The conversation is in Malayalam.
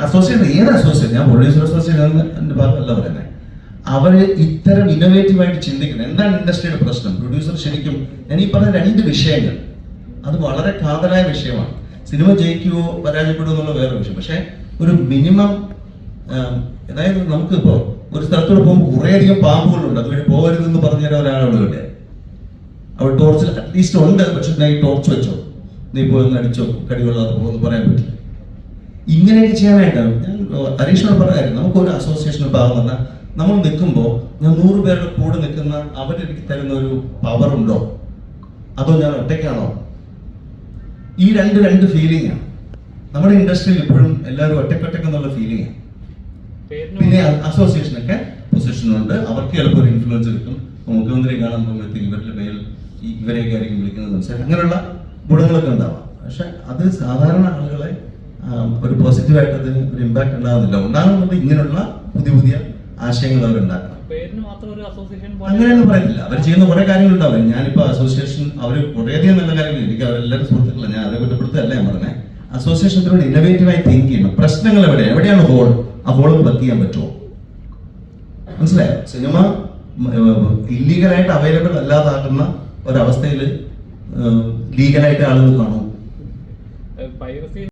അസോസിയേഷൻ ഏത് അസോസിയേഷൻ, ഞാൻ പ്രൊഡ്യൂസർ അസോസിയേഷൻ എൻ്റെ ഭാഗമല്ല പറയുന്നത്. അവര് ഇത്തരം ഇന്നോവേറ്റീവായിട്ട് ചിന്തിക്കുന്നത്. എന്താണ് ഇൻഡസ്ട്രിയുടെ പ്രശ്നം? പ്രൊഡ്യൂസർ ശരിക്കും ഞാൻ ഈ പറഞ്ഞ രണ്ട് വിഷയങ്ങൾ അത് വളരെ കാതലായ വിഷയമാണ്. സിനിമ ജയിക്കുവോ പരാജയപ്പെടുമോ എന്നുള്ള വേറെ വിഷയം. പക്ഷെ ഒരു മിനിമം, അതായത് നമുക്കിപ്പോ ഒരു സ്ഥലത്തൂടെ പോകുമ്പോൾ കുറേയധികം പാമ്പുകളുണ്ട്, അതുവഴി പോകരുതെന്ന് പറഞ്ഞു തരാൻ ഒരാളവിടെ ഉണ്ട്. അവൾ ടോർച്ചിൽ അറ്റ്ലീസ്റ്റ് ഉണ്ട്, പക്ഷെ നീ ടോർച്ച് വെച്ചോ, നീ പോയി അടിച്ചോ, കടികൊള്ളാതെ പോകുമെന്ന് പറയാൻ പറ്റില്ല. ഇങ്ങനെയൊക്കെ ചെയ്യാനായിട്ടാണ് ഞാൻ ഹരീഷിനോട് പറയാം. നമുക്കൊരു അസോസിയേഷൻ്റെ ഭാഗം പറഞ്ഞാൽ നമ്മൾ നിൽക്കുമ്പോൾ ഞാൻ 100 പേരുടെ കൂടെ നിൽക്കുന്ന അവരെനിക്ക് തരുന്ന ഒരു പവർ ഉണ്ടോ, അതോ ഞാൻ ഒറ്റയ്ക്കാണോ? ഈ രണ്ട് ഫീലിംഗ് ആണ് നമ്മുടെ ഇൻഡസ്ട്രിയിൽ ഇപ്പോഴും. എല്ലാവരും ഒറ്റക്കെന്നുള്ള ഫീലിംഗ് ആണ്. പിന്നെ അസോസിയേഷനൊക്കെ പൊസിഷനുണ്ട്, അവർക്ക് ചിലപ്പോൾ ഒരു ഇൻഫ്ലുവൻസ് കിട്ടും. മുഖ്യമന്ത്രി കാണാൻ പോകുമ്പോഴത്തേക്ക് ഇവരുടെ മേൽ ഇവരെയൊക്കെ ആയിരിക്കും വിളിക്കുന്നത് മനസ്സിലായി, അങ്ങനെയുള്ള ഗുണങ്ങളൊക്കെ ഉണ്ടാവാം. പക്ഷെ അത് സാധാരണ ആളുകളെ ഒരു പോസിറ്റീവായിട്ട് അതിന് ഒരു ഇമ്പാക്ട് ഉണ്ടാകുന്നില്ല. ഉണ്ടാകുന്നത് ഇങ്ങനെയുള്ള പുതിയ ആശയങ്ങൾ അവരുണ്ടാക്കണം. അങ്ങനെയൊന്നും പറയുന്നില്ല. അവർ ചെയ്യുന്ന കുറെ കാര്യങ്ങളുണ്ടാവും. ഞാനിപ്പോ അസോസിയേഷൻ അവർ കുറേയധികം നല്ല കാര്യങ്ങൾ, എനിക്ക് അവരെല്ലാവരും സുഹൃത്തുക്കളാണ്, ഞാൻ അവരെ കുറ്റപ്പെടുത്തല്ല ഞാൻ പറഞ്ഞത്. അസോസിയേഷനോട് ഇന്നോവേറ്റീവായി തിങ്ക് ചെയ്യണം. പ്രശ്നങ്ങൾ എവിടെയാണ് ഹോൾ, ആ ഹോൾ പ്ലഗ് ചെയ്യാൻ പറ്റുമോ? മനസ്സിലായോ? സിനിമ ഇല്ലീഗലായിട്ട് അവൈലബിൾ അല്ലാതാക്കുന്ന ഒരവസ്ഥയിൽ ലീഗലായിട്ട് ആളുകൾ കാണും.